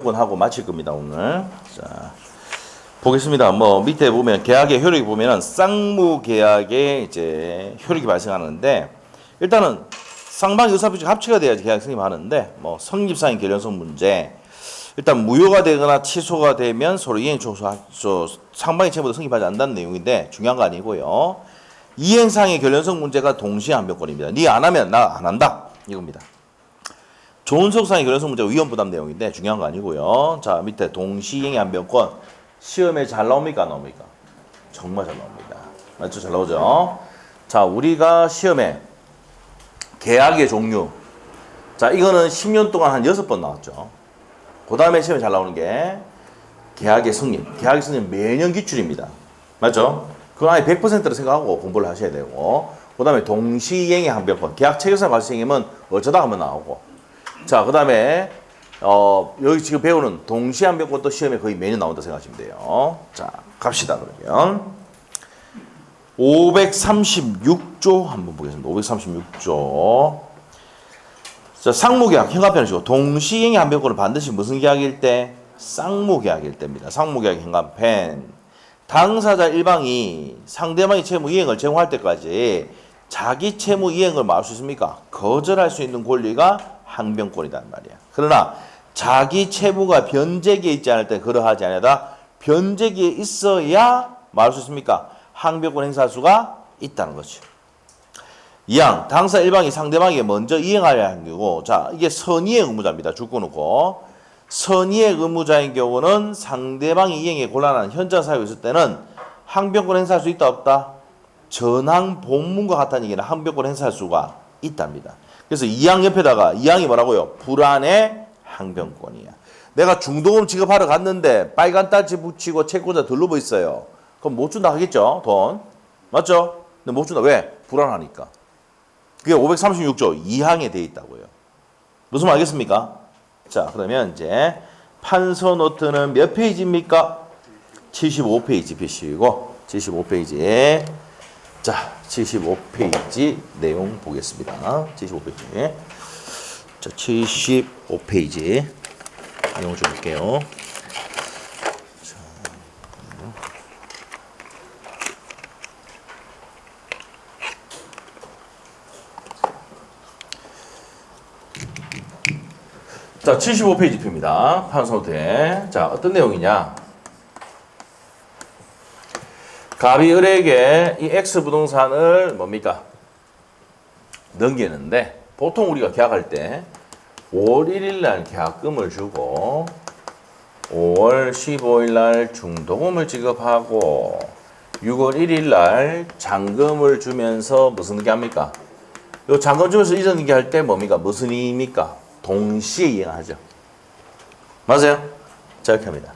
하고 마칠 겁니다, 오늘. 자, 보겠습니다. 뭐, 밑에 보면, 계약의 효력이 보면은, 쌍무 계약의 이제 효력이 발생하는데, 일단은, 쌍방 의사표시가 합치가 돼야지 계약 성립하는데, 뭐, 성립상의 결연성 문제, 일단, 무효가 되거나 취소가 되면 서로 이행 취소, 상방의 채무도 성립하지 않는다는 내용인데, 중요한 거 아니고요. 이행상의 결연성 문제가 동시에 한변권입니다. 니 안 하면 나 안 한다. 이겁니다. 존속상의 결연성 문제가 위헌부담 내용인데 중요한 거 아니고요. 자, 밑에 동시행의 한변권 시험에 잘 나옵니까? 안 나옵니까? 정말 잘 나옵니다. 맞죠? 잘 나오죠? 자, 우리가 시험에 계약의 종류. 자, 이거는 10년 동안 한 6번 나왔죠. 그 다음에 시험에 잘 나오는 게 계약의 성립. 계약의 성립 매년 기출입니다. 맞죠? 그건 아예 100%로 생각하고 공부를 하셔야 되고, 그 다음에 동시행의 한변권. 계약 체결상 발생임은 어쩌다 하면 나오고, 자, 그 다음에 여기 지금 배우는 동시한변권도 시험에 거의 매년 나온다 생각하시면 돼요. 자, 갑시다 그러면 536조 한번 보겠습니다. 536조. 자, 상무계약 현관편이시고 동시행의 한변권은 반드시 무슨 계약일 때? 쌍무계약일 때입니다. 쌍무계약 현관편. 당사자 일방이 상대방의 채무 이행을 제공할 때까지 자기 채무 이행을 뭐 할 수 있습니까? 거절할 수 있는 권리가 항변권이란 말이야. 그러나 자기 채무가 변제기에 있지 않을 때 그러하지 않으다 변제기에 있어야 말할 수 있습니까? 항변권 행사할 수가 있다는 거죠. 이항 당사 일방이 상대방에게 먼저 이행하려 하는 경우, 자, 이게 선의의 의무자입니다. 줄 거놓고 선의의 의무자인 경우는 상대방이 이행에 곤란한 현장 사유가 있을 때는 항변권 행사할 수 있다 없다? 전항 본문과 같다는 얘기는 항변권 행사할 수가 있답니다. 그래서 이항 옆에다가 이항이 뭐라고요? 불안의 항변권이야. 내가 중도금 지급하러 갔는데 빨간 딸지 붙이고 채권자 들러버 있어요. 그럼 못 준다 하겠죠? 돈. 맞죠? 근데 못 준다. 왜? 불안하니까. 그게 536조 2항에 돼 있다고요. 무슨 말 알겠습니까? 자, 그러면 이제 판서 노트는 몇 페이지입니까? 75페이지 피시고 75페이지에 자, 75페이지 내용 보겠습니다. 75페이지. 자, 75페이지 내용 좀 볼게요. 자, 75페이지 표입니다. 판서노트에. 자, 어떤 내용이냐? 갑이 을에게 이 X 부동산을 뭡니까? 넘기는데 보통 우리가 계약할 때 5월 1일 날 계약금을 주고 5월 15일 날 중도금을 지급하고 6월 1일 날 잔금을 주면서 무슨 게 합니까? 요 잔금 주면서 이전기 할 때 뭡니까? 무슨 이입니까? 동시에 이행하죠. 맞아요? 자, 이렇게 합니다.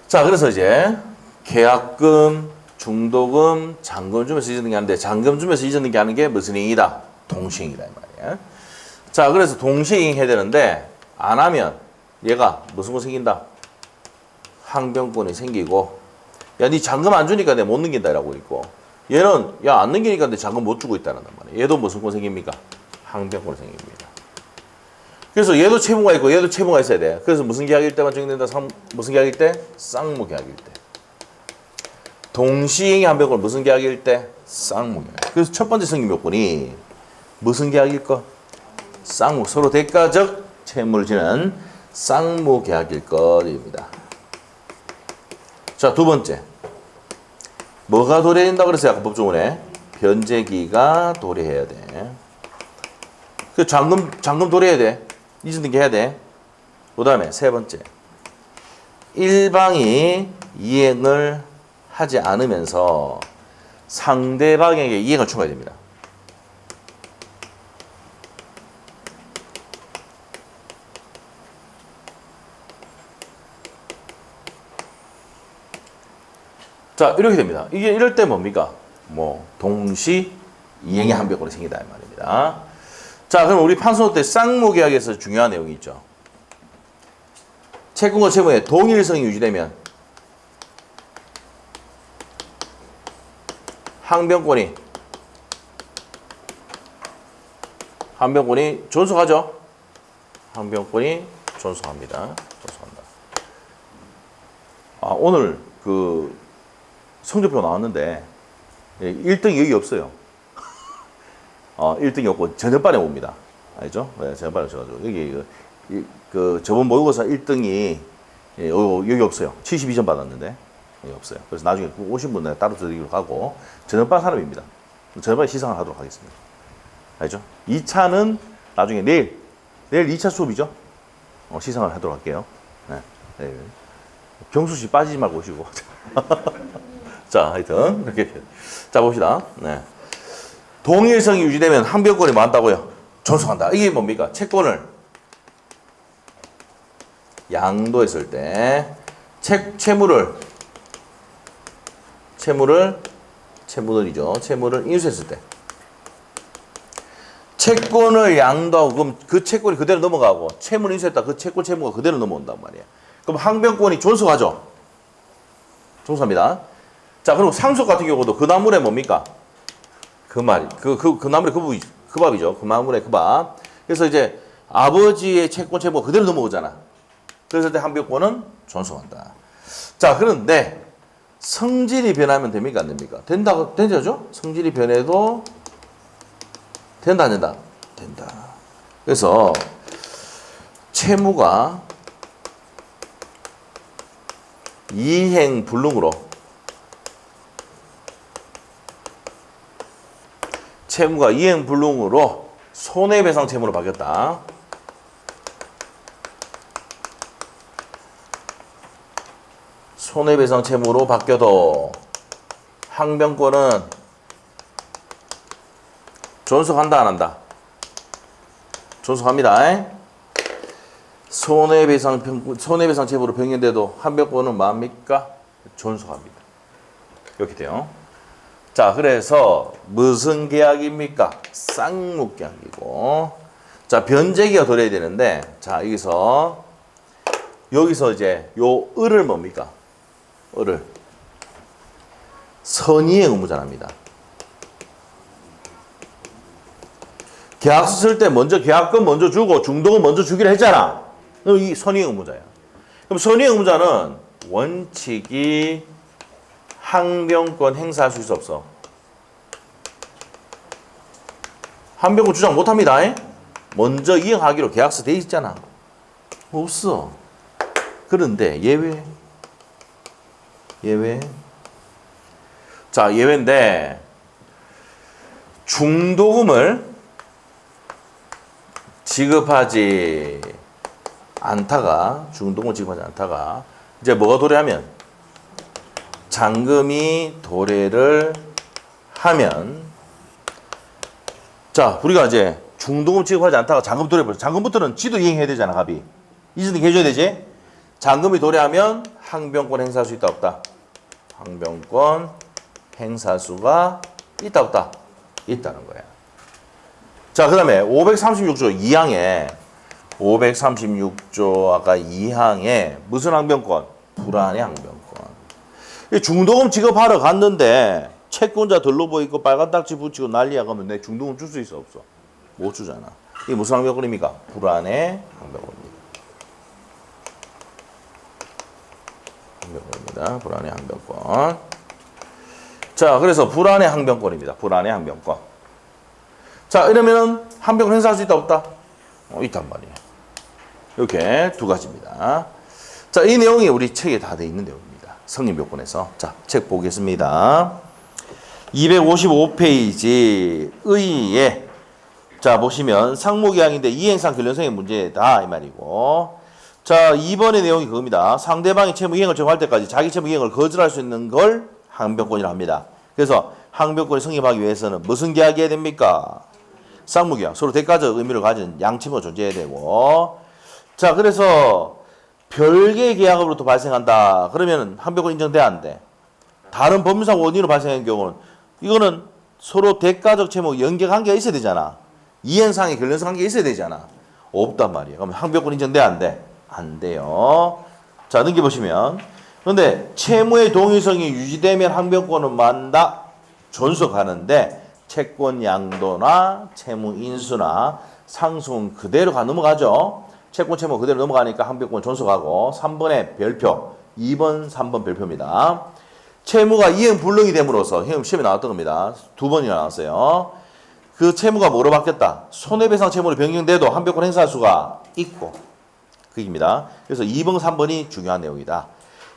자, 그래서 이제 계약금, 중도금, 잔금 주면서 이전기 하는데 잔금 주면서 이전기 하는 게 무슨 이행이다? 동시행이다 이 말이야. 자, 그래서 동시에 이행해야 되는데 안 하면 얘가 무슨 거 생긴다? 항변권이 생기고, 야, 니 잔금 안 주니까 내가 못 넘긴다 라고 있고, 얘는 야, 안 넘기니까 내 잔금 못 주고 있다는 말이야. 얘도 무슨 권 생깁니까? 항변권이 생깁니다. 그래서 얘도 채무가 있고 얘도 채무가 있어야 돼. 그래서 무슨 계약일 때만 적용된다? 무슨 계약일 때? 쌍무 계약일 때. 동시행의 한변권 무슨 계약일 때? 쌍무 계약. 그래서 첫 번째 성립 요건이 무슨 계약일 거? 쌍무. 서로 대가적 채무를 지는 쌍무 계약일 것입니다. 자, 두 번째. 뭐가 도래된다 그랬어요? 아까 법조문에. 변제기가 도래해야 돼. 그 잔금 도래해야 돼. 이전등기 해야 돼. 그 다음에 세 번째. 일방이 이행을 하지 않으면서 상대방에게 이행을 추가해야 됩니다. 자, 이렇게 됩니다. 이게 이럴 때 뭡니까? 뭐 동시 이행의 한변권이 생긴다 이 말입니다. 자, 그럼 우리 판소노트 때 쌍무계약에서 중요한 내용이 있죠. 채권과 채무의 동일성이 유지되면 항변권이 존속하죠. 항변권이 존속합니다. 존속한다. 아, 오늘 그 성적표 나왔는데 1등이 여기 없어요. 1등이 없고 전년반에 옵니다. 알죠? 네, 전년반에 오셔가지고 여기 그 저번 모의고사 1등이 여기 없어요. 72점 받았는데 여기 없어요. 그래서 나중에 오신 분 내가 따로 드리기로 하고 전년반 사람입니다. 전년반에 시상을 하도록 하겠습니다. 알죠? 2차는 나중에 내일 2차 수업이죠? 시상을 하도록 할게요. 네. 네. 경수 씨 빠지지 말고 오시고. 자, 하여튼 이렇게 자 봅시다. 네. 동일성이 유지되면 항변권이 많다고요. 존속한다. 이게 뭡니까? 채권을 양도했을 때 채무를 인수했을 때 채권을 양도하고 그럼 그 채권이 그대로 넘어가고 채무를 인수했다. 그 채무가 그대로 넘어온단 말이야. 그럼 항변권이 존속하죠. 존속합니다. 자, 그리고 상속 같은 경우도 그 나물에 뭡니까? 그 나물의 그 밥이죠. 그 나물의 그 밥. 그래서 이제 아버지의 채무가 그대로 넘어오잖아. 그랬을 때 항변권은 존속한다. 자, 그런데 성질이 변하면 됩니까? 안 됩니까? 되죠? 성질이 변해도 된다, 안 된다? 된다. 그래서 채무가 이행불능으로 손해배상 채무로 바뀌었다. 손해배상 채무로 바뀌어도 항변권은 존속한다, 안 한다? 존속합니다. 손해배상 채무로 변경돼도 항변권은 뭡니까? 존속합니다. 이렇게 돼요. 자, 그래서 무슨 계약입니까? 쌍묵계약이고. 자, 변제기가 들어야 되는데, 자, 여기서 이제 요 을을 뭡니까? 을을 선의의 의무자랍니다. 계약서 쓸 때 먼저 계약금 먼저 주고 중도금 먼저 주기로 했잖아. 이 선의의 의무자야. 그럼 선의의 의무자는 원칙이 항변권 행사할 수 있어 없어? 항변권 주장 못합니다. 먼저 이행하기로 계약서 돼 있잖아. 없어. 그런데 예외. 자, 예외인데 중도금을 지급하지 않다가 이제 뭐가 도래하면 잔금이 도래를 하면 자, 우리가 이제 중도금 지급하지 않다가 잔금 도래해버려. 잔금부터는 지도 이행해야 되잖아, 갑이. 이전에 해줘야 되지? 잔금이 도래하면 항변권 행사할 수 있다, 없다? 항변권 행사할 수가 있다, 없다? 있다는 거야. 자, 그 다음에 536조 2항에 536조 아까 2항에 무슨 항변권? 불안의 항변권. 중도금 지급하러 갔는데 채권자 들러보 있고 빨간 딱지 붙이고 난리야 그러면 내 중도금 줄 수 있어 없어? 못 주잖아. 이게 무슨 항변권입니까? 불안의 항변권입니다. 불안의 항변권. 자, 그래서 불안의 항변권입니다. 불안의 항변권. 자, 이러면은 항변권 행사할 수 있다 없다? 있단 말이에요. 이렇게 두 가지입니다. 자, 이 내용이 우리 책에 다 돼 있는 내용입니다. 성립요건에서. 자, 책 보겠습니다. 255페이지 의의에 자, 보시면 상무계약인데 이행상 결론성의 문제다 이 말이고. 자, 2번의 내용이 그겁니다. 상대방이 채무 이행을 정할 때까지 자기 채무 이행을 거절할 수 있는 걸 항변권이라 합니다. 그래서 항변권이 성립하기 위해서는 무슨 계약이어야 됩니까? 쌍무계약. 서로 대가적 의미를 가진 양채무가 존재해야 되고. 자, 그래서 별개의 계약으로부터 발생한다. 그러면 항변권 인정돼야 안 돼. 다른 법률상 원인으로 발생한 경우는 이거는 서로 대가적 채무 연계관계가 있어야 되잖아. 이행상의 결론성 관계가 있어야 되잖아. 없단 말이에요. 그럼 항변권 인정돼야 안 돼? 안 돼요. 자, 넘겨보시면. 그런데 채무의 동일성이 유지되면 항변권은 만다 존속하는데 채권 양도나 채무 인수나 상속은 그대로 넘어가죠. 채권 채무 그대로 넘어가니까 항변권 존속하고 3번에 별표, 2번, 3번 별표입니다. 채무가 이행 불능이 됨으로써 시험에 나왔던 겁니다. 2번이나 나왔어요. 그 채무가 뭐로 바뀌었다? 손해배상 채무로 변경돼도 항변권 행사할 수가 있고 그입니다. 그래서 2번, 3번이 중요한 내용이다.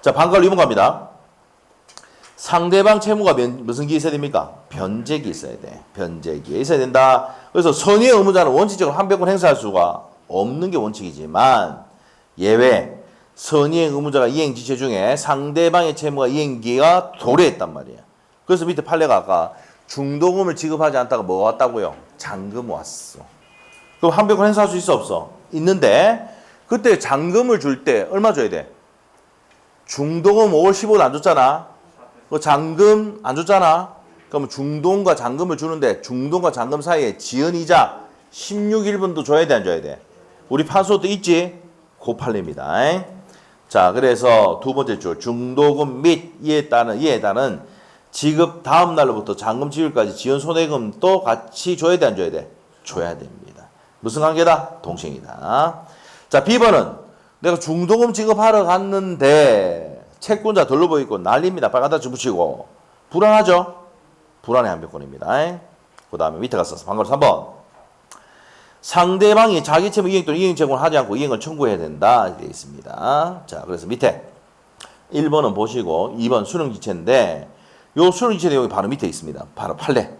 자, 방과후 2번 갑니다. 상대방 채무가 무슨 기에 있어야 됩니까? 변제기에 있어야 돼. 변제기에 있어야 된다. 그래서 선의의 의무자는 원칙적으로 항변권 행사할 수가 없는 게 원칙이지만 예외 선의의 의무자가 이행지체 중에 상대방의 채무가 이행기가 도래했단 말이에요. 그래서 밑에 판례가 아까 중도금을 지급하지 않다가 뭐가 왔다고요? 잔금 왔어. 그럼 항변권 행사할 수 있어 없어? 있는데 그때 잔금을 줄 때 얼마 줘야 돼? 중도금 5월 15일 안 줬잖아. 그 잔금 안 줬잖아. 그러면 중도금과 잔금을 주는데 중도금과 잔금 사이에 지연이자 16일분도 줘야 돼 안 줘야 돼? 우리 판소도 있지? 그 판례입니다. 자, 그래서 두 번째 줄 중도금 및 이에 따른 지급 다음 날로부터 잔금 지급까지 지연 손해금도 같이 줘야 돼 안 줘야 돼? 줘야 됩니다. 무슨 관계다? 동생이다. 자, B번은 내가 중도금 지급하러 갔는데 채권자 돌로 보이고 난립니다. 빨간다 붙이고 불안하죠? 불안해 항변권입니다. 그 다음에 밑에 가서 방금 3번 상대방이 자기 채무 이행 또는 이행 제공을 하지 않고 이행을 청구해야 된다 되어 있습니다. 자, 그래서 밑에 1번은 보시고 2번 수령지체인데 요 수령지체 내용이 바로 밑에 있습니다. 바로 판례.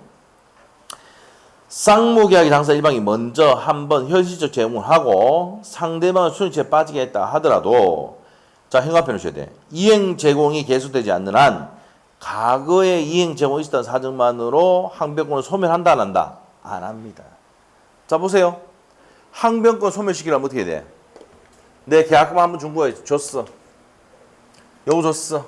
쌍무계약의 당사 일방이 먼저 한번 현실적 제공을 하고 상대방은 수령지체에 빠지게 했다 하더라도 자, 행간편을 줘야 돼. 이행 제공이 계속되지 않는 한 과거에 이행 제공이 있었던 사정만으로 항변권을 소멸한다 안 한다? 안 합니다. 자, 보세요. 항변권 소멸시키려면 어떻게 돼? 내 계약금 한번 준 거야. 줬어. 요거 줬어.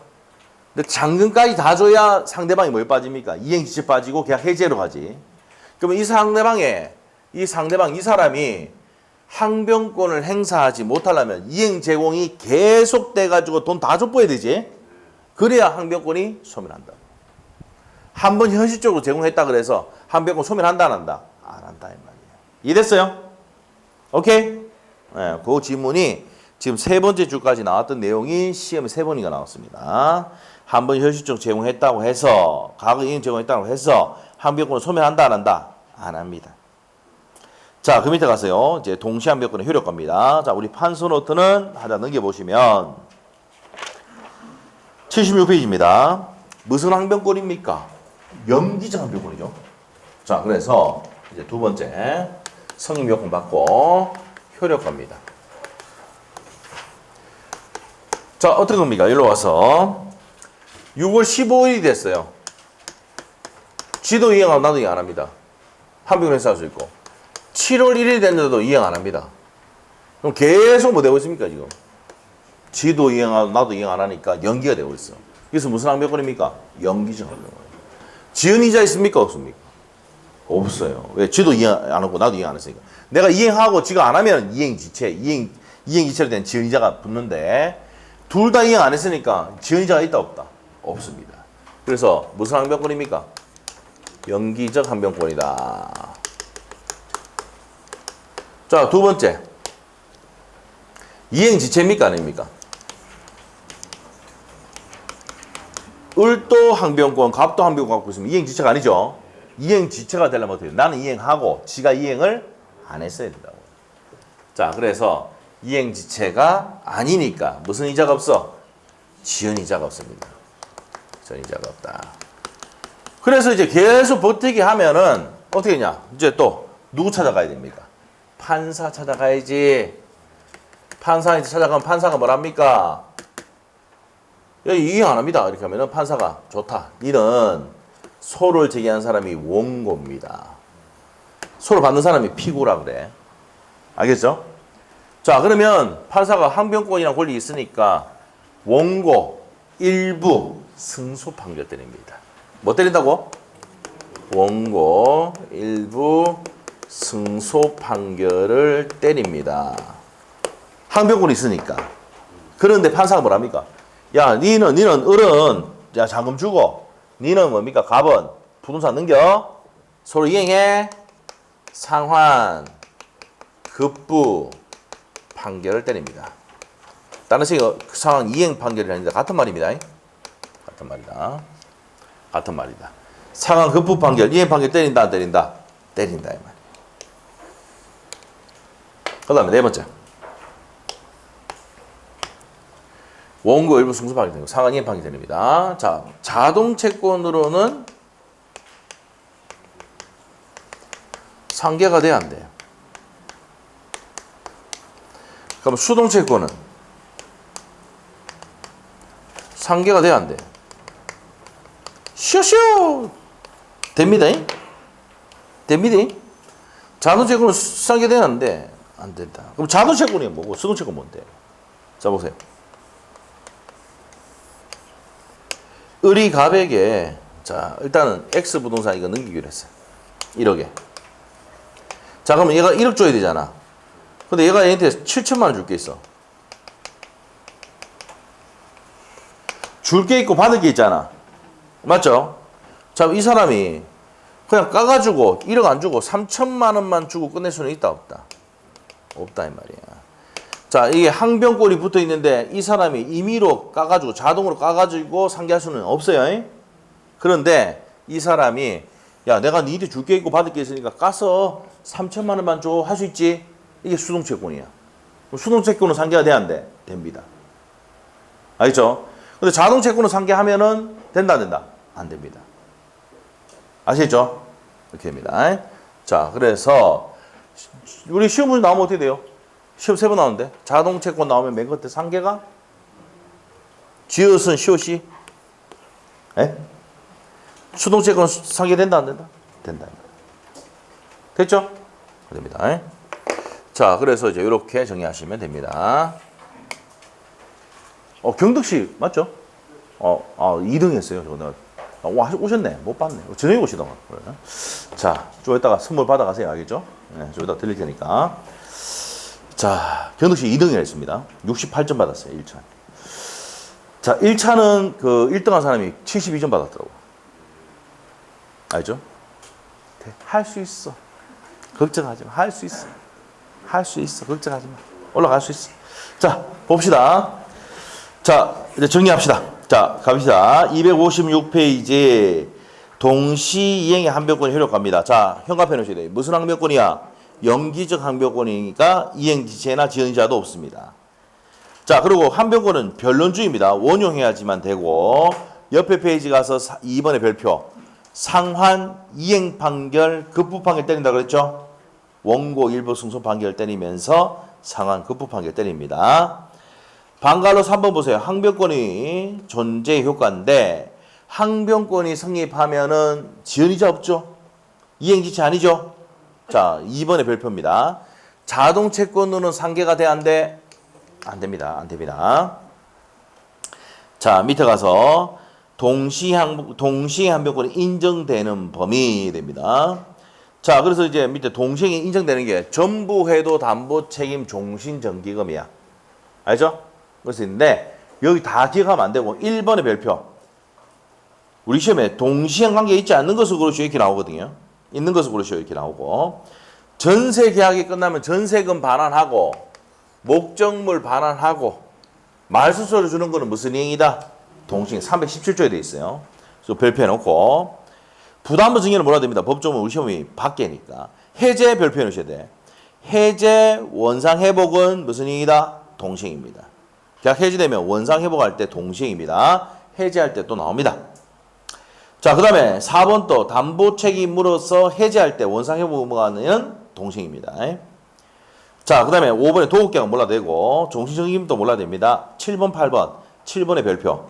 근데 잔금까지 다 줘야 상대방이 뭐에 빠집니까? 이행지체 빠지고 계약 해지로 가지. 그러면 이 사람이 항변권을 행사하지 못하려면 이행 제공이 계속돼가지고 돈 다 줘버려야 되지. 그래야 항변권이 소멸한다. 한 번 현실적으로 제공했다 그래서 항변권 소멸한다 안 한다? 안 한다 이 말이야. 이해됐어요? 오케이? 네, 그 지문이 지금 세 번째 줄까지 나왔던 내용이 시험에 3번이가 나왔습니다. 한 번 현실적 제공했다고 해서 과거 이행 제공했다고 해서 항변권을 소멸한다 안 한다? 안 합니다. 자, 그 밑에 가세요. 이제 동시 항변권의 효력과입니다. 자, 우리 판서 노트는 하나 넘겨보시면 76페이지입니다. 무슨 항변권입니까? 명기적 항변권이죠. 자, 그래서 이제 두 번째 성립요건 받고 효력과입니다. 자, 어떤 겁니까? 일로 와서 6월 15일이 됐어요. 지도 이행하고 나도 이행 안 합니다. 항변권 행사할 수 있고 7월 1일이 됐는데도 이행 안 합니다. 그럼 계속 뭐 되고 있습니까, 지금? 지도 이행하고 나도 이행 안 하니까 연기가 되고 있어. 그래서 무슨 항변권입니까? 연기적 항변권. 지연이자 있습니까? 없습니까? 없어요. 왜? 지도 이행 안 하고 나도 이행 안 했으니까. 내가 이행하고 지가 안 하면 이행지체로 된 지연이자가 붙는데 둘 다 이행 안 했으니까 지연이자가 있다 없다? 없습니다. 그래서 무슨 항변권입니까? 연기적 항변권이다. 자, 두 번째. 이행지체입니까? 아닙니까? 을도 항변권, 갑도 항변권 갖고 있으면 이행지체가 아니죠. 이행지체가 되려면 어떻게 돼? 나는 이행하고 지가 이행을 안 했어야 된다고. 자, 그래서 이행지체가 아니니까 무슨 이자가 없어? 지연이자가 없습니다. 지연이자가 없다. 그래서 이제 계속 버티기 하면은 어떻게 했냐? 이제 또 누구 찾아가야 됩니까? 판사 찾아가야지. 판사한테 찾아가면 판사가 뭐랍니까? 야, 이행 안 합니다. 이렇게 하면은 판사가 좋다. 니는 소를 제기한 사람이 원고입니다. 소를 받는 사람이 피고라 그래. 알겠죠? 자, 그러면 판사가 항변권이랑 권리 있으니까 원고 일부 승소 판결 때립니다. 뭐 때린다고? 원고 일부 승소 판결을 때립니다. 항변권이 있으니까. 그런데 판사가 뭐랍니까? 야, 니는 을은 야, 자금 주고 니는 뭡니까? 갑은 부동산 넘겨. 서로 이행해. 상환, 급부, 판결을 때립니다. 다른 식의 상황 이행 판결이 아니다. 같은 말입니다. 같은 말이다. 같은 말이다. 상황 급부 판결, 이행 판결 때린다, 안 때린다? 때린다, 이 말. 그 다음에 네 번째. 원고 일부 승소 판결 되고 상황 이행 판결 됩니다. 자, 자동 채권으로는 상계가 돼야 안 돼요. 그럼 수동 채권은 상계가 돼야 안 돼. 쇼쇼 됩니다. 됩니다. 자동 채권은 상계돼야 안 돼. 안 된다. 그럼 자동 채권이 뭐고 수동 채권 뭔데? 자 보세요. 을이 갑에게 자 일단은 X 부동산 이거 넘기기로 했어요. 1억에. 자 그러면 얘가 1억 줘야 되잖아. 근데 얘가 얘한테 7천만 원 줄 게 있어. 줄 게 있고 받을 게 있잖아. 맞죠? 자, 이 사람이 그냥 까가지고 1억 안 주고 3천만 원만 주고 끝낼 수는 있다, 없다? 없다, 이 말이야. 자, 이게 항변권이 붙어 있는데 이 사람이 임의로 까가지고 자동으로 까가지고 상계할 수는 없어요. 그런데 이 사람이 야, 내가 니한테 줄 게 있고 받을 게 있으니까 까서 3천만 원만 줘. 할 수 있지? 이게 수동채권이야. 수동채권은 상계가 돼야 안 돼? 됩니다. 알겠죠? 근데 자동채권은 상계하면은 된다, 안 된다? 안 됩니다. 아시겠죠? 이렇게 됩니다. 자, 그래서 우리 시험 문제 나오면 어떻게 돼요? 시험 3번 나오는데 자동채권 나오면 맨 끝에 상계가 지읒은 시옷이 수동채권 상계된다, 안 된다? 된다. 됐죠? 됩니다. 자, 그래서 이제 이렇게 정리하시면 됩니다. 경덕씨 맞죠? 2등 했어요. 저거 와, 오셨네. 못 봤네. 저녁에 오시더만. 그래. 자, 좀 이따가 선물 받아가세요. 알겠죠? 네, 좀 이따가 드릴 테니까. 자, 경덕씨 2등을 했습니다. 68점 받았어요. 1차. 자, 1차는 그 1등한 사람이 72점 받았더라고. 알죠? 할 수 있어. 걱정하지 마. 할 수 있어. 할 수 있어. 걱정하지 마. 올라갈 수 있어. 자, 봅시다. 자, 이제 정리합시다. 자, 갑시다. 256페이지 동시이행의 항변권이 효력합니다. 자, 현관편에 오셔야 돼요. 무슨 항변권이야? 영기적 항변권이니까 이행지체나 지연자도 없습니다. 자, 그리고 항변권은 변론주의입니다. 원용해야지만 되고 옆에 페이지 가서 2번의 별표 상환, 이행 판결, 급부 판결 때린다 그랬죠? 원고 일부 승소 판결 때리면서 상환, 급부 판결 때립니다. 방갈로 3번 보세요. 항변권이 존재 효과인데 항변권이 성립하면은 지연이자 없죠? 이행지체 아니죠? 자, 2번의 별표입니다. 자동채권으로는 상계가 돼, 안 돼? 안 됩니다. 안 됩니다. 자, 밑에 가서 동시항변권이 인정되는 범위 됩니다. 자, 그래서 이제 밑에 동시행이 인정되는 게 전부 회도 담보 책임 종신 정기금이야. 알죠? 그래서 있는데 여기 다 기억하면 안 되고 1번의 별표. 우리 시험에 동시행 관계 있지 않는 것으로 그렇죠 이렇게 나오거든요. 있는 것으로 그렇죠 이렇게 나오고 전세 계약이 끝나면 전세금 반환하고 목적물 반환하고 말소서를 주는 거는 무슨 이행이다? 동시행 317조에 돼 있어요. 그래서 별표해 놓고 부담부 증여는 뭐라 됩니다. 법조문 우리 시험이 밖에니까 해제 별표해 놓으셔야 돼. 해제 원상 회복은 무슨 이행이다? 동시행입니다. 계약 해지되면 원상 회복할 때 동시행입니다. 해제할 때 또 나옵니다. 자, 그 다음에 4번 또 담보 책임으로서 해제할 때 원상 회복하는 동시행입니다. 자, 그 다음에 5번에 도급계약은 몰라도 되고 종신정기금도 몰라도 됩니다. 7번, 8번, 7번의 별표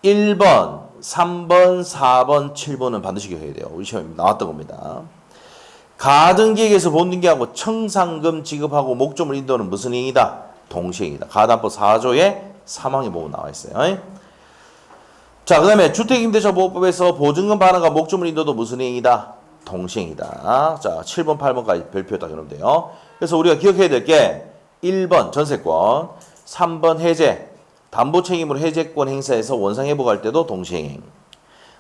1번, 3번, 4번, 7번은 반드시 기억해야 돼요. 우리 시험에 나왔던 겁니다. 가등기획에서 본등기하고 청산금 지급하고 목조물 인도는 무슨 행위다? 동시행이다. 가담법 4조에 3항에 보면 나와 있어요. 자, 그 다음에 주택임대차보호법에서 보증금 반환과 목조물 인도도 무슨 행위다? 동시행이다. 자, 7번, 8번까지 별표 딱 해놓으면 돼요. 그래서 우리가 기억해야 될 게 1번 전세권, 3번 해제, 담보 책임으로 해제권 행사해서 원상 회복할 때도 동시행.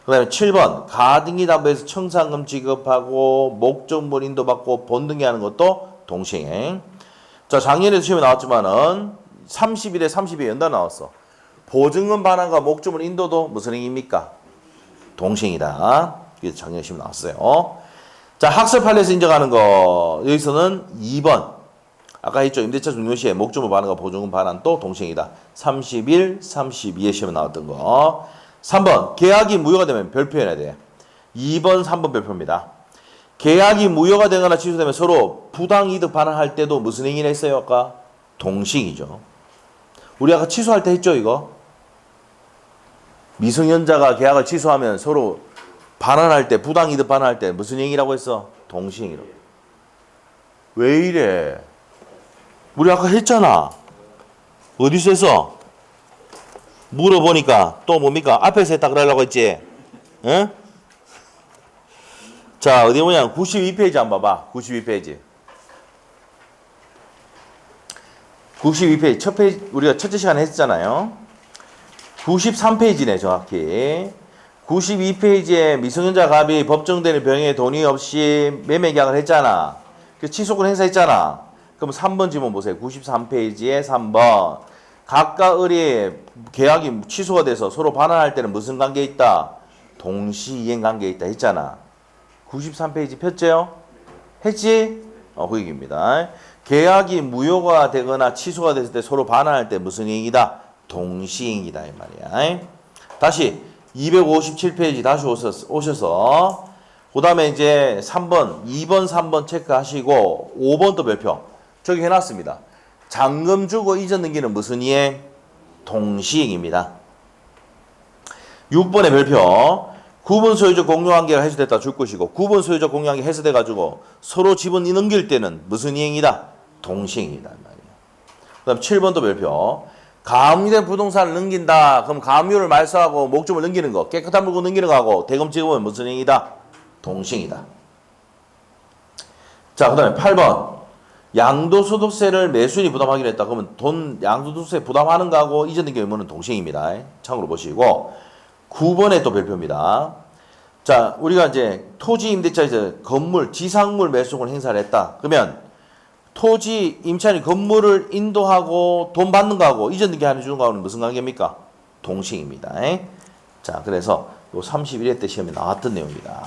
그 다음에 7번 가등기 담보에서 청산금 지급하고 목적물 인도받고 본등기하는 것도 동시행. 자, 작년에도 시험에 나왔지만은 30일에 30일 연달아 나왔어. 보증금 반환과 목적물 인도도 무슨 행위입니까? 동시행이다. 그게 작년에 시험 나왔어요. 자, 학습 판례에서 인정하는 거. 여기서는 2번. 아까 했죠. 임대차 종료시에 목적물 반환과 보증금 반환도 동시행이다. 31, 32에 시험에 나왔던 거. 3번. 계약이 무효가 되면 별표해야 돼. 2번, 3번 별표입니다. 계약이 무효가 되거나 취소되면 서로 부당이득 반환할 때도 무슨 행위를 했어요? 아까? 동시행이죠. 우리 아까 취소할 때 했죠, 이거? 미성년자가 계약을 취소하면 서로 반환할 때, 부당이득 반환할 때 무슨 행위라고 했어? 동시행이라고. 왜 이래? 우리 아까 했잖아. 어디서 했어? 물어보니까 또 뭡니까? 앞에서 했다 그러려고 했지? 응? 자, 어디 뭐냐? 92페이지 한번 봐봐. 92페이지. 92페이지. 첫 페이지, 우리가 첫째 시간에 했잖아요. 93페이지네, 정확히. 92페이지에 미성년자 갑이 법정되는 병에 돈이 없이 매매 계약을 했잖아. 그 취소권 행사했잖아. 그럼 3번 지문 보세요. 93페이지에 3번. 각각 을이 계약이 취소가 돼서 서로 반환할 때는 무슨 관계에 있다? 동시이행 관계에 있다 했잖아. 93페이지 폈죠? 했지? 그 얘기입니다. 계약이 무효가 되거나 취소가 됐을 때 서로 반환할 때 무슨 행위다? 동시행위다 이 말이야. 다시 257페이지 다시 오셔서 그 다음에 이제 3번, 2번, 3번 체크하시고 5번도 별표 저기 해놨습니다. 잔금 주고 이전 등기는 무슨 이행? 동시행입니다. 6번의 별표 구분 소유적 공유관계가 해소됐다 줄 것이고 구분 소유적 공유관계 해소돼가지고 서로 지분 넘길 때는 무슨 이행이다? 동시행이다 말이에요. 그 다음 7번도 별표 가압류된 부동산을 넘긴다. 그럼 가압류를 말소하고 목적을 넘기는 거 깨끗한 물건 넘기는 거하고 대금 지급은 무슨 행위다? 동시행이다. 자, 그 다음에 8번 양도소득세를 매수인이 부담하기로 했다. 그러면 돈 양도소득세 부담하는 거하고 이전 등기 의무는 동시행입니다. 참고로 보시고 9번에 또 별표입니다. 자, 우리가 이제 토지 임대차에서 건물, 지상물 매수권 행사를 했다. 그러면 토지 임차인이 건물을 인도하고 돈 받는 거하고 이전 등기 하는 주는 거하고는 무슨 관계입니까? 동시행입니다. 자, 그래서 요 31회 때 시험에 나왔던 내용입니다.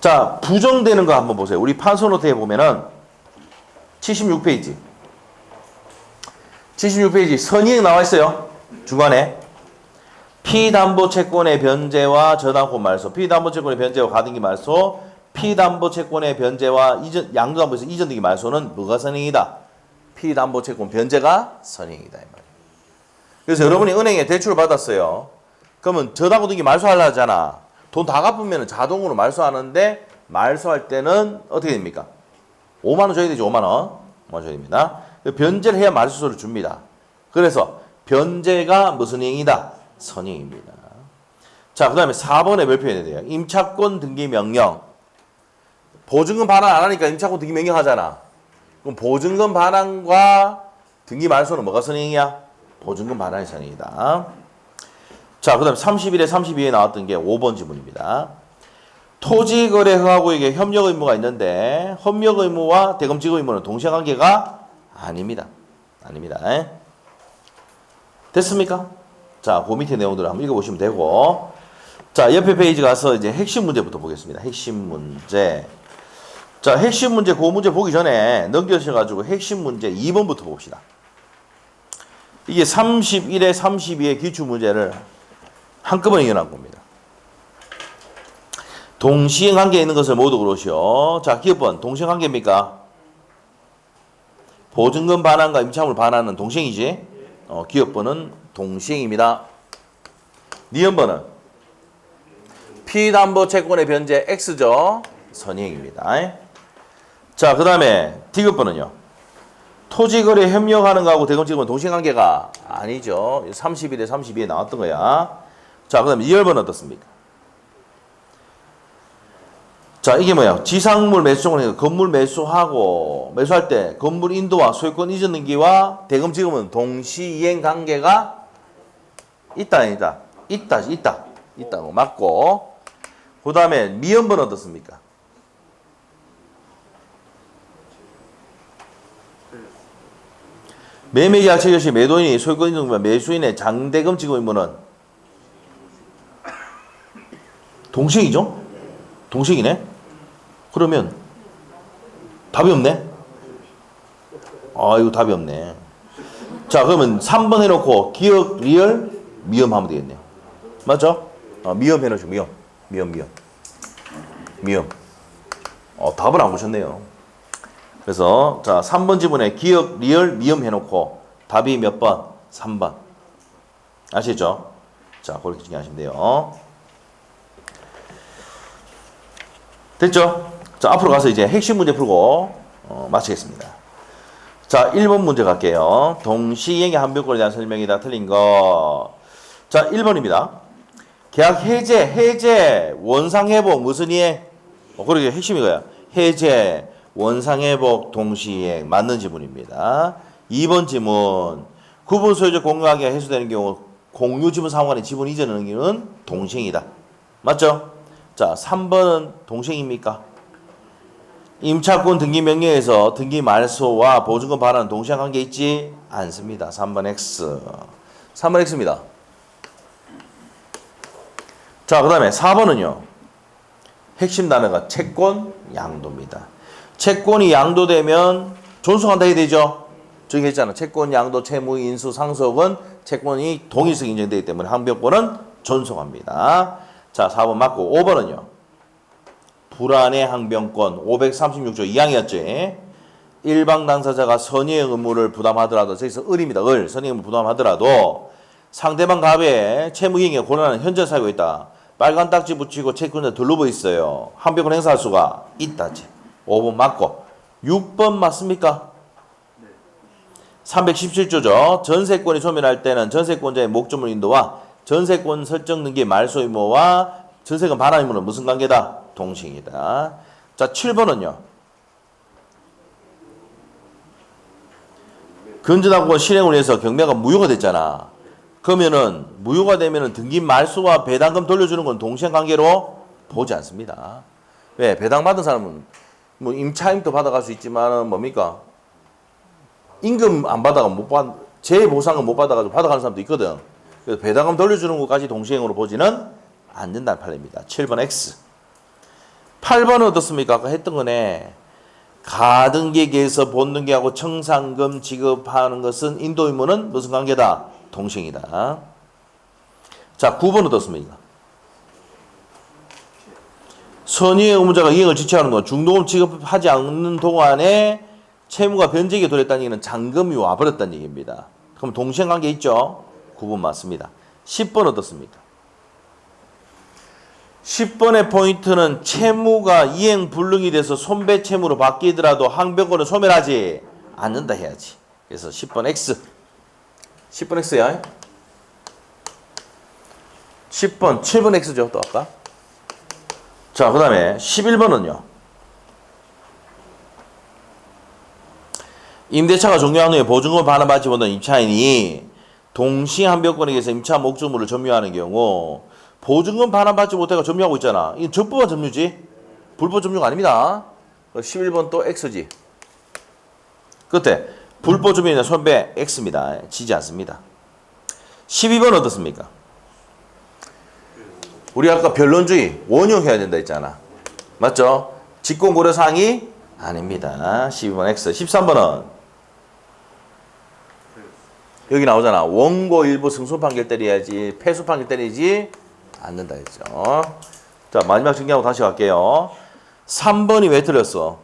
자, 부정되는 거 한번 보세요. 우리 판서 노트에 보면은 76페이지. 76페이지 선이행 나와 있어요. 중간에. 피담보채권의 변제와 저당권 말소, 피담보채권의 변제와 가등기 말소, 피담보채권의 변제와 이전 양도담보에서 이전 등기 말소는 뭐가 선행이다? 피담보채권 변제가 선행이다 이 말이에요. 그래서 여러분이 은행에 대출을 받았어요. 그러면 저당권 등기 말소하려 하잖아. 돈 다 갚으면 자동으로 말소하는데 말소할 때는 어떻게 됩니까? 5만 원 줘야 되죠. 5만 원. 5만 원 줘야 됩니다. 변제를 해야 말소서를 줍니다. 그래서 변제가 무슨 행위다? 선행입니다. 자, 그 다음에 4번에 별표해야 돼요. 임차권 등기 명령. 보증금 반환 안 하니까 임차권 등기 명령 하잖아. 그럼 보증금 반환과 등기 말소는 뭐가 선행이야? 보증금 반환이 선행이다. 자, 그 다음에 31에 32에 나왔던 게 5번 지문입니다. 토지거래허가구에게 협력 의무가 있는데 협력 의무와 대금 지급 의무는 동시관계가 아닙니다. 아닙니다. 됐습니까? 자, 그 밑에 내용들을 한번 읽어보시면 되고, 자, 옆에 페이지 가서 이제 핵심 문제부터 보겠습니다. 핵심 문제. 자, 핵심 문제, 그 문제 보기 전에 넘겨주셔가지고 핵심 문제 2번부터 봅시다. 이게 31에 32의 기출문제를 한꺼번에 이겨난 겁니다. 동시행 관계에 있는 것을 모두 그러시오. 자, 기업번 동시행 관계입니까? 보증금 반환과 임차물 반환은 동시행이지? 기업번은 동시행입니다. 니은번은 피담보채권의 변제 X죠. 선행입니다. 자, 그 다음에 D급번은요. 토지거래 협력하는 거하고 대금 지급은 동시행관계가 아니죠. 31에 32에 나왔던 거야. 자, 그 다음에 2열번은 어떻습니까? 자, 이게 뭐야? 지상물 매수권, 건물 매수하고, 매수할 때 건물 인도와 소유권 이전 등기와 대금 지급은 동시이행 관계가 있다, 아니다? 있다. 있다고 맞고. 그 다음에 미연번은 어떻습니까? 매매계약 체결 시 매도인이 소유권 등기면 매수인의 장대금 지급 의무는 동시이죠? 동시이네? 그러면 답이 없네? 아, 이거 답이 없네. 자, 그러면 3번 해놓고 기억, 리얼, 미음 하면 되겠네요. 맞죠? 미음 해놓으시고, 미음. 답을 안 보셨네요. 그래서, 자, 3번 지문에 기억, 리얼, 미음 해놓고 답이 몇 번? 3번. 아시죠? 자, 그렇게 정리하시면 돼요. 됐죠? 자, 앞으로 가서 이제 핵심 문제 풀고 마치겠습니다. 자, 1번 문제 갈게요. 동시행의 한별권에 대한 설명이다. 틀린 거. 자, 1번입니다. 계약 해제, 원상회복, 무슨 이행? 그러게 핵심이 이거야. 해제, 원상회복, 동시행. 맞는 지문입니다. 2번 지문. 구분 소유적 공유하기가 해소되는 경우 공유 지분 상환의 지분 이전 의무는 동시행이다. 맞죠? 자, 3번은 동시행입니까? 임차권 등기 명령에서 등기 말소와 보증금 반환은 동시행 관계 있지 않습니다. 3번 X. 3번 X입니다. 자, 그 다음에 4번은요. 핵심 단어가 채권 양도입니다. 채권이 양도되면 존속한다 해야 되죠. 저기 했잖아. 채권 양도, 채무, 인수, 상속은 채권이 동일성 인정되기 때문에 항변권은 존속합니다. 자, 4번 맞고 5번은요. 불안의 항변권 536조 2항이었지. 일방 당사자가 선의의 의무를 부담하더라도 저기서 을입니다. 선의의 의무를 부담하더라도 상대방 갑에 채무이행에 곤란한 현재 사유가 있다. 빨간 딱지 붙이고 채권자 둘러보 있어요. 항변권 행사할 수가 있다지. 5번 맞고 6번 맞습니까? 317조죠. 전세권이 소멸할 때는 전세권자의 목조물 인도와 전세권 설정 등기 말소 의무와 전세금 반환 의무는 무슨 관계다? 동시행이다. 자, 7번은요. 건전하고 실행을 위해서 경매가 무효가 됐잖아. 그러면은 무효가 되면은 등기 말소와 배당금 돌려주는 건 동시행 관계로 보지 않습니다. 왜? 배당 받은 사람은 뭐 임차임도 받아갈 수 있지만은 뭡니까? 임금 안 받아가 재보상은 못 받아가지고 받아가는 사람도 있거든. 그래서 배당금 돌려주는 것까지 동시행으로 보지는 않는다는 판례입니다. 7번 X. 8번은 어떻습니까? 아까 했던 거네. 가등기에서 본등기하고 청산금 지급하는 것은 인도 의무는 무슨 관계다? 동시행이다. 자, 9번 어떻습니까? 선의의 의무자가 이행을 지체하는 건 중도금 지급하지 않는 동안에 채무가 변제기에 돌렸다는 얘기는 잔금이 와버렸다는 얘기입니다. 그럼 동시행 관계 있죠? 9번 맞습니다. 10번 어떻습니까? 10번의 포인트는 채무가 이행 불능이 돼서 손배 채무로 바뀌더라도 항변권을 소멸하지 않는다 해야지. 그래서 10번 X. 10번 X야. 10번, 7번 X죠. 또 아까. 자, 그 다음에 11번은요. 임대차가 종료한 후에 보증금을 반환받지 못한 임차인이 동시 항변권에 의해서 임차 목조물을 점유하는 경우 보증금 반환받지 못해가 점유하고 있잖아. 이건 적법한 점유지. 불법 점유가 아닙니다. 11번 또 X지. 끝에 불법 점유나 손배 X입니다. 지지 않습니다. 12번 어떻습니까? 우리 아까 변론주의 원용해야 된다 했잖아. 맞죠? 직권고려사항이 아닙니다. 12번 X. 13번은 여기 나오잖아. 원고 일부 승소 판결 때려야지 패소 판결 때리지 않는다 했죠. 자, 마지막 정리하고 다시 갈게요. 3번이 왜 틀렸어?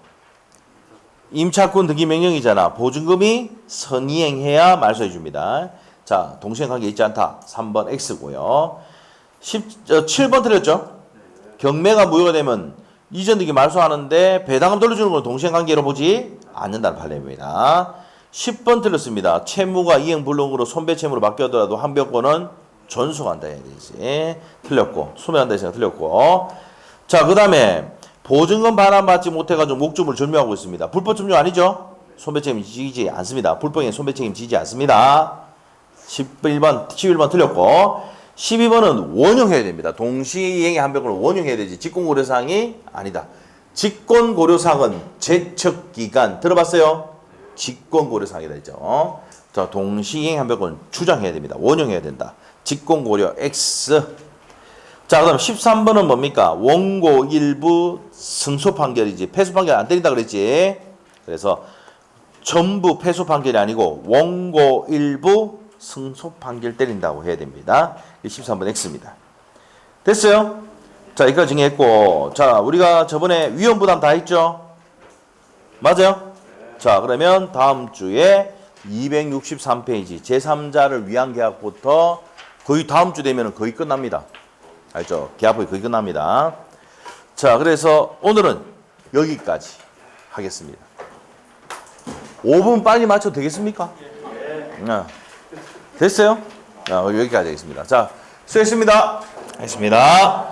임차권 등기 명령이잖아. 보증금이 선이행해야 말소해 줍니다. 자, 동시행 관계 있지 않다. 3번 X고요. 7번 틀렸죠? 경매가 무효가 되면 이전 등기 말소하는데 배당금 돌려주는 건 동시행 관계로 보지 않는다는 판례입니다. 10번 틀렸습니다. 채무가 이행 불능으로 손배 채무로 바뀌었더라도 항변권은 존속한다 해야 되지. 틀렸고 소멸한다 해서 틀렸고. 자, 그 다음에 보증금 반환받지 못해가지고 목조물을 점유하고 있습니다. 불법 점유 아니죠? 손배 책임 지지 않습니다. 불법행위 손배 책임 지지 않습니다. 11번 틀렸고 12번은 원용해야 됩니다. 동시이행의 항변권을 원용해야 되지 직권고려사항이 아니다. 직권고려사항은 제척기간 들어봤어요? 직권고려사항이다 했죠. 자, 동시행위 한백은 주장해야 됩니다. 원형해야 된다. 직공 고려 X. 자, 그다음 13번은 뭡니까? 원고 일부 승소 판결이지. 패소 판결 안 때린다 그랬지. 그래서 전부 패소 판결이 아니고 원고 일부 승소 판결 때린다고 해야 됩니다. 13번 X입니다. 됐어요? 자, 여기까지 정리했고, 자, 우리가 저번에 위험 부담 다 했죠? 맞아요? 자, 그러면 다음 주에 263페이지 제3자를 위한 계약부터 거의 다음 주 되면 거의 끝납니다. 알죠? 계약법이 거의 끝납니다. 자, 그래서 오늘은 여기까지 하겠습니다. 5분 빨리 맞춰도 되겠습니까? 됐어요? 여기까지 하겠습니다. 자, 수고했습니다. 알겠습니다.